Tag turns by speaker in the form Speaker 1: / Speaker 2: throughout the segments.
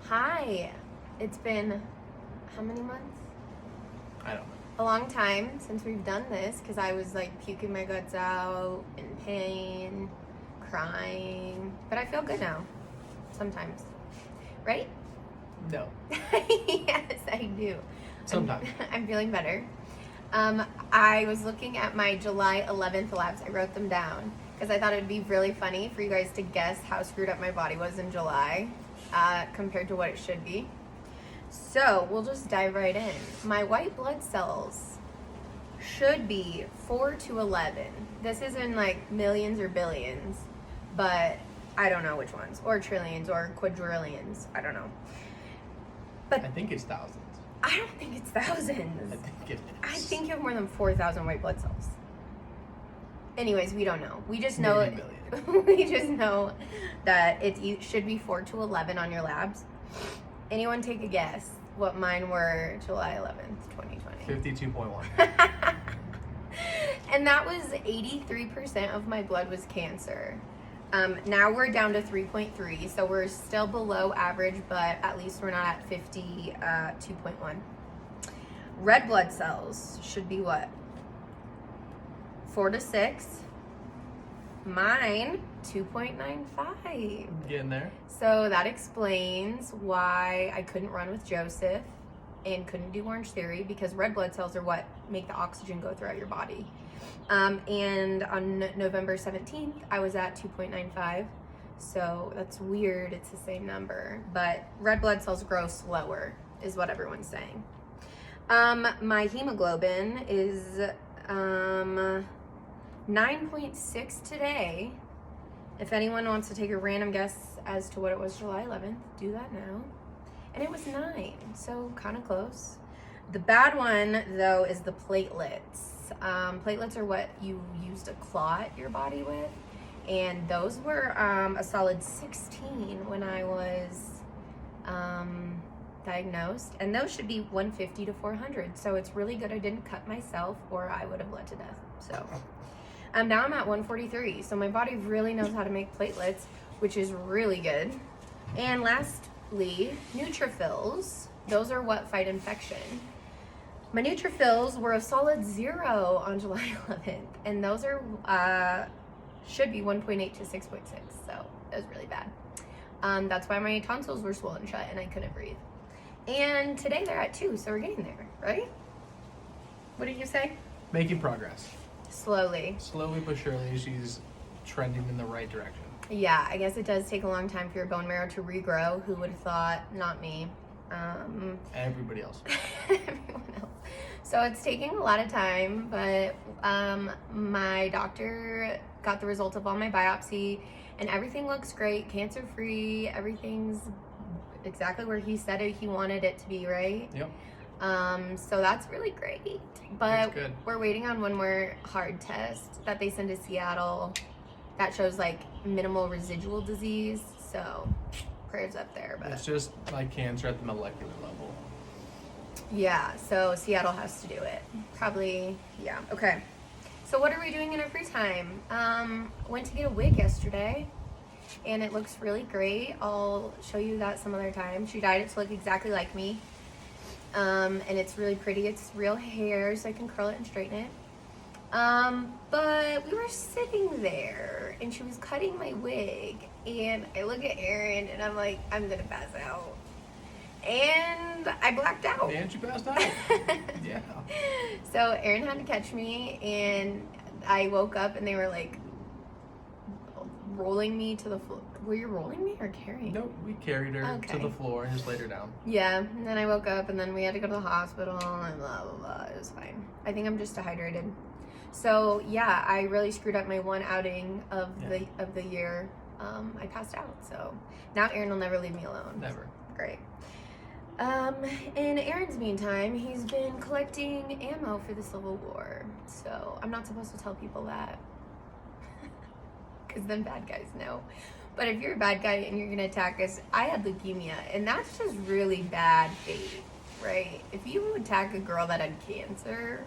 Speaker 1: Hi. It's been how many months?
Speaker 2: I don't know.
Speaker 1: A long time since we've done this because I was like puking my guts out, in pain, crying. But I feel good now. Sometimes. Right?
Speaker 2: No.
Speaker 1: Yes, I do.
Speaker 2: Sometimes.
Speaker 1: I'm feeling better. I was looking at my July 11th labs. I wrote them down because I thought it would be really funny for you guys to guess how screwed up my body was in July compared to what it should be. So we'll just dive right in. My white blood cells should be 4 to 11. This isn't like millions or billions, but I don't know which ones, or trillions or quadrillions. I don't know. But
Speaker 2: I think it's thousands.
Speaker 1: I don't think it's thousands.
Speaker 2: I think it is.
Speaker 1: I think you have more than 4,000 white blood cells. Anyways, we don't know. We just know
Speaker 2: Maybe a million.
Speaker 1: we just know that it should be 4 to 11 on your labs. Anyone take a guess what mine were July 11th, 2020?
Speaker 2: 52.1.
Speaker 1: And that was 83% of my blood was cancer. Now we're down to 3.3, so we're still below average, but at least we're not at 52.1. Red blood cells should be what? 4 to 6. Mine, 2.95.
Speaker 2: Getting there.
Speaker 1: So that explains why I couldn't run with Joseph and couldn't do Orange Theory, because red blood cells are what make the oxygen go throughout your body. And on November 17th, I was at 2.95. So that's weird. It's the same number. But red blood cells grow slower, is what everyone's saying. My hemoglobin is 9.6 today. If anyone wants to take a random guess as to what it was July 11th, do that now. And it was 9, so kind of close. The bad one, though, is the platelets. Platelets are what you use to clot your body with. And those were a solid 16 when I was diagnosed. And those should be 150 to 400. So it's really good I didn't cut myself or I would have bled to death. So now I'm at 143. So my body really knows how to make platelets, which is really good. And lastly, neutrophils. Those are what fight infection. My neutrophils were a solid 0 on July 11th, and those are should be 1.8 to 6.6. So that was really bad. That's why my tonsils were swollen shut and I couldn't breathe. And today they're at 2, so we're getting there, right? What did you say?
Speaker 2: Making progress.
Speaker 1: Slowly.
Speaker 2: Slowly but surely, she's trending in the right direction.
Speaker 1: Yeah, I guess it does take a long time for your bone marrow to regrow. Who would have thought? Not me.
Speaker 2: Everybody else.
Speaker 1: Everyone else. So it's taking a lot of time, but my doctor got the results of all my biopsy and everything looks great, cancer free, everything's exactly where he said he wanted it to be, right?
Speaker 2: Yep.
Speaker 1: So that's really great. But
Speaker 2: good.
Speaker 1: We're waiting on one more hard test that they send to Seattle that shows like minimal residual disease. So prayers up there. But
Speaker 2: It's just like cancer at the molecular level.
Speaker 1: yeah, so Seattle has to do it. Probably, yeah. Okay. So what are we doing in our free time? Went to get a wig yesterday, and it looks really great. I'll show you that some other time. She dyed it to look exactly like me. And it's really pretty. It's real hair, so I can curl it and straighten it. But we were sitting there, and she was cutting my wig, and I look at Erin, and I'm like, I'm gonna pass out. And I blacked out.
Speaker 2: And she passed out. Yeah.
Speaker 1: So Erin had to catch me, and I woke up, and they were like rolling me to the floor. Were you rolling me or carrying?
Speaker 2: No, we carried her
Speaker 1: Okay.
Speaker 2: to the floor and just laid her down.
Speaker 1: Yeah, and then I woke up, and then we had to go to the hospital, and blah, blah, blah. It was fine. I think I'm just dehydrated. So, yeah, I really screwed up my one outing of the year. I passed out, so now Erin will never leave me alone.
Speaker 2: Never.
Speaker 1: Great. In Aaron's meantime, he's been collecting ammo for the Civil War. So I'm not supposed to tell people that, because then bad guys know. But if you're a bad guy and you're gonna attack us, I had leukemia, and that's just really bad fate, right? If you attack a girl that had cancer,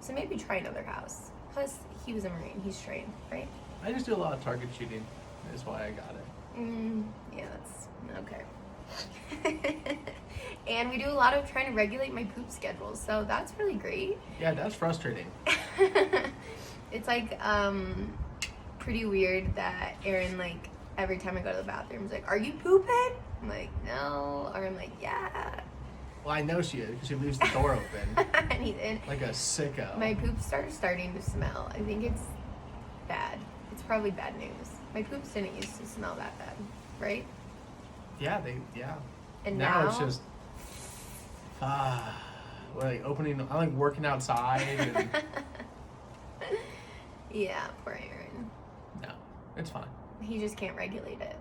Speaker 1: so maybe try another house. Plus, he was a Marine, he's trained, right?
Speaker 2: I just do a lot of target shooting. That's why I got it.
Speaker 1: Yeah, that's okay. And we do a lot of trying to regulate my poop schedule, so that's really great.
Speaker 2: Yeah, that's frustrating.
Speaker 1: It's like pretty weird that Aaron, like, every time I go to the bathroom is like, "Are you pooping?" I'm like, "No," or I'm like, "Yeah."
Speaker 2: Well, I know she is because she leaves the door open
Speaker 1: And he's in.
Speaker 2: like a sicko.
Speaker 1: My poop starting to smell. I think it's bad. It's probably bad news. My poops didn't used to smell that bad, right?
Speaker 2: Yeah,
Speaker 1: And
Speaker 2: now it's just like opening. I like working outside. And
Speaker 1: Yeah, poor Aaron.
Speaker 2: no, it's fine.
Speaker 1: He just can't regulate it.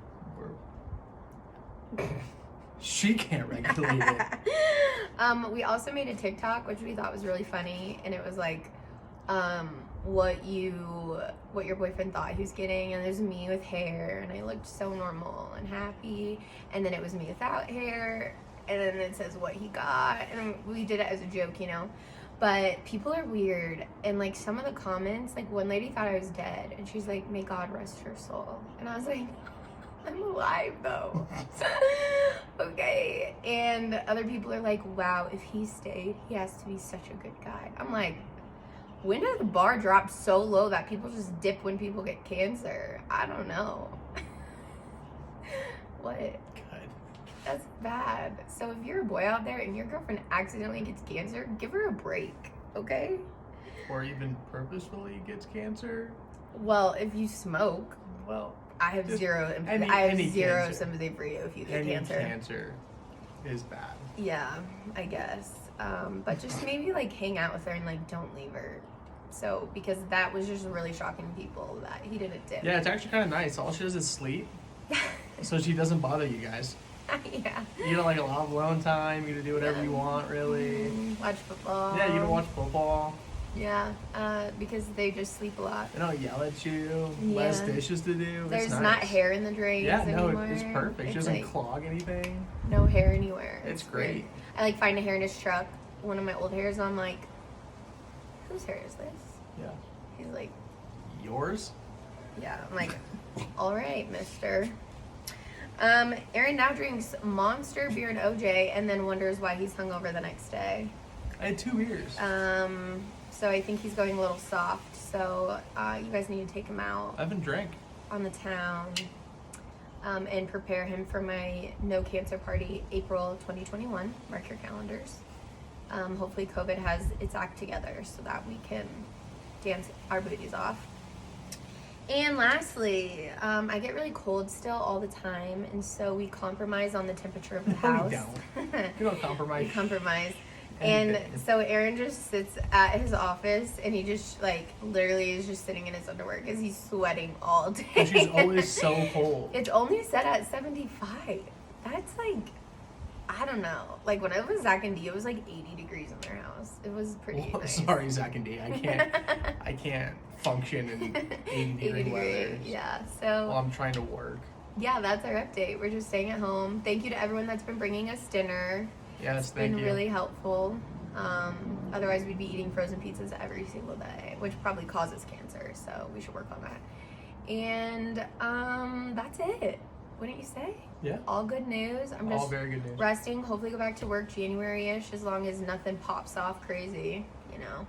Speaker 2: She can't regulate it.
Speaker 1: We also made a TikTok, which we thought was really funny, and it was like, what your boyfriend thought he was getting, and there's me with hair, and I looked so normal and happy, and then it was me without hair, and then it says what he got, and we did it as a joke, you know. But people are weird, and like some of the comments, like one lady thought I was dead, and she's like, "May God rest her soul," and I was like, I'm alive though. Okay. And other people are like, "Wow, if he stayed, he has to be such a good guy." I'm like, when did the bar drop so low that people just dip when people get cancer? I don't know. What?
Speaker 2: Good.
Speaker 1: That's bad. So if you're a boy out there and your girlfriend accidentally gets cancer, give her a break, okay?
Speaker 2: Or even purposefully gets cancer.
Speaker 1: Well, if you smoke,
Speaker 2: Well,
Speaker 1: I have
Speaker 2: just
Speaker 1: zero empathy.
Speaker 2: any-
Speaker 1: I have
Speaker 2: any
Speaker 1: zero
Speaker 2: cancer.
Speaker 1: sympathy for you if you get
Speaker 2: any
Speaker 1: cancer.
Speaker 2: cancer is bad.
Speaker 1: Yeah, I guess. But just maybe like hang out with her and like don't leave her. So because that was just really shocking to people that he didn't dip.
Speaker 2: Yeah, it's actually kind of nice. All she does is sleep, so she doesn't bother you guys.
Speaker 1: Yeah.
Speaker 2: You get like a lot of alone time. You get to do whatever you want, really.
Speaker 1: Watch football.
Speaker 2: Yeah, you can watch football.
Speaker 1: Yeah, because they just sleep a lot.
Speaker 2: They don't yell at you. Less
Speaker 1: Yeah.
Speaker 2: dishes to do.
Speaker 1: There's
Speaker 2: it's nice.
Speaker 1: not hair in the drains
Speaker 2: Yeah, no,
Speaker 1: anymore.
Speaker 2: it's perfect. She
Speaker 1: It's
Speaker 2: doesn't
Speaker 1: like
Speaker 2: clog anything.
Speaker 1: no hair anywhere.
Speaker 2: It's
Speaker 1: weird.
Speaker 2: great.
Speaker 1: I like find a hair in his truck, one of my old hairs, and I'm like, whose hair is this?
Speaker 2: Yeah.
Speaker 1: He's like,
Speaker 2: Yours?
Speaker 1: yeah. I'm like, all right, mister. Aaron now drinks Monster beer and OJ, and then wonders why he's hungover the next day.
Speaker 2: I had 2 beers.
Speaker 1: So I think he's going a little soft. So you guys need to take him out
Speaker 2: I haven't drank.
Speaker 1: on the town and prepare him for my no cancer party, April 2021. Mark your calendars. Hopefully COVID has its act together so that we can dance our booties off. And lastly, I get really cold still all the time, and so we compromise on the temperature of the house.
Speaker 2: No, you don't. You don't compromise.
Speaker 1: We compromise. And
Speaker 2: anything.
Speaker 1: so Aaron just sits at his office, and he just like literally is just sitting in his underwear because he's sweating all day.
Speaker 2: And she's always so cold.
Speaker 1: It's only set at 75. That's like, I don't know. Like when I was with Zach and Dee, it was like 80 degrees in their house. It was pretty
Speaker 2: Well,
Speaker 1: nice.
Speaker 2: sorry, Zach and D. I can't function in 80-degree weather.
Speaker 1: Yeah.
Speaker 2: While
Speaker 1: So
Speaker 2: I'm trying to work.
Speaker 1: yeah, that's our update. We're just staying at home. Thank you to everyone that's been bringing us dinner.
Speaker 2: Yes,
Speaker 1: It's been
Speaker 2: thank you.
Speaker 1: really helpful. Otherwise, we'd be eating frozen pizzas every single day, which probably causes cancer. So we should work on that. And that's it. Wouldn't you say?
Speaker 2: Yeah.
Speaker 1: All good news. I'm
Speaker 2: All
Speaker 1: just
Speaker 2: very good news.
Speaker 1: resting. Hopefully, go back to work January-ish, as long as nothing pops off crazy. You know,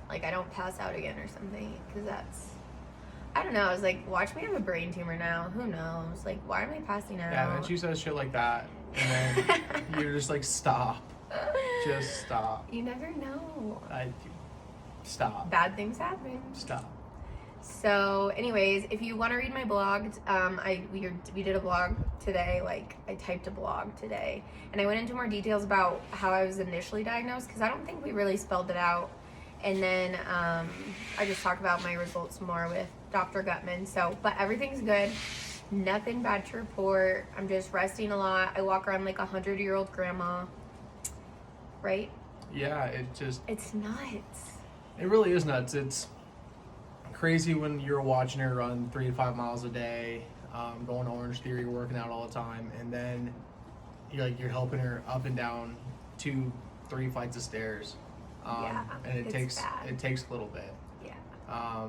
Speaker 1: like I don't pass out again or something, because that's. I don't know. I was like, watch me have a brain tumor now. Who knows? Like, why am I passing out?
Speaker 2: Yeah, and then she says shit like that, and then you're just like, stop. Just stop.
Speaker 1: You never know.
Speaker 2: Stop.
Speaker 1: Bad things happen.
Speaker 2: Stop.
Speaker 1: So, anyways, if you want to read my blog, we did a blog today. Like, I typed a blog today, and I went into more details about how I was initially diagnosed, because I don't think we really spelled it out. And then I just talk about my results more with Dr. Gutman. So, but everything's good. Nothing bad to report. I'm just resting a lot. I walk around like 100-year-old grandma. Right?
Speaker 2: Yeah,
Speaker 1: It's nuts.
Speaker 2: it really is nuts. It's crazy when you're watching her run 3 to 5 miles a day, going Orange Theory, working out all the time, and then you're helping her up and down 2-3 flights of stairs.
Speaker 1: Yeah,
Speaker 2: and it
Speaker 1: it's bad.
Speaker 2: takes a little bit.
Speaker 1: Yeah.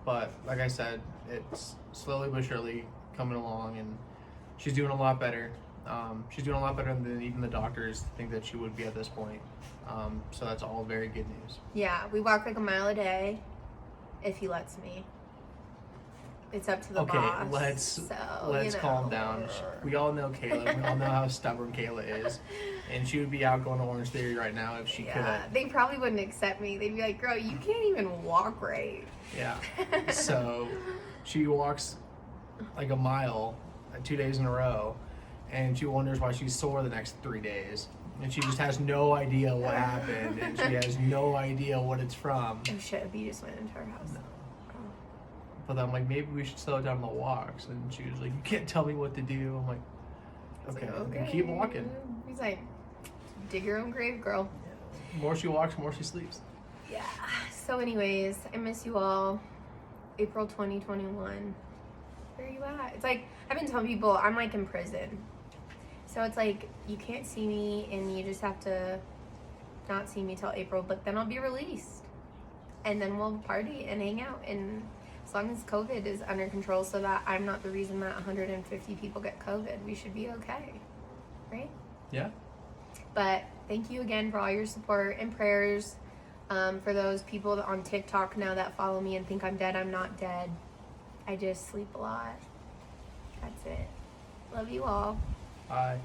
Speaker 2: But like I said, it's slowly but surely coming along, and she's doing a lot better. She's doing a lot better than even the doctors think that she would be at this point. So that's all very good news.
Speaker 1: Yeah, we walk like a mile a day, if he lets me. It's up to the boss.
Speaker 2: Let's calm down. We all know Kayla. We all know how stubborn Kayla is, and she would be out going to Orange Theory right now if she could.
Speaker 1: They probably wouldn't accept me. They'd be like, "Girl, you can't even walk right."
Speaker 2: Yeah. So she walks like a mile 2 days in a row, and she wonders why she's sore the next 3 days. And she just has no idea what happened, and she has no idea what it's from.
Speaker 1: Oh shit, B just went into our house.
Speaker 2: No. But I'm like, maybe we should slow down the walks. And she was like, you can't tell me what to do. I'm like, okay. And keep walking.
Speaker 1: He's like, dig your own grave, girl.
Speaker 2: Yeah. The more she walks, the more she sleeps.
Speaker 1: Yeah. So anyways, I miss you all. April 2021. Where are you at? It's like, I've been telling people I'm like in prison. So it's like, you can't see me and you just have to not see me till April, but then I'll be released. And then we'll party and hang out. And as long as COVID is under control so that I'm not the reason that 150 people get COVID, we should be okay. Right?
Speaker 2: Yeah.
Speaker 1: But thank you again for all your support and prayers. For those people on TikTok now that follow me and think I'm dead, I'm not dead. I just sleep a lot. That's it. Love you all.
Speaker 2: Bye.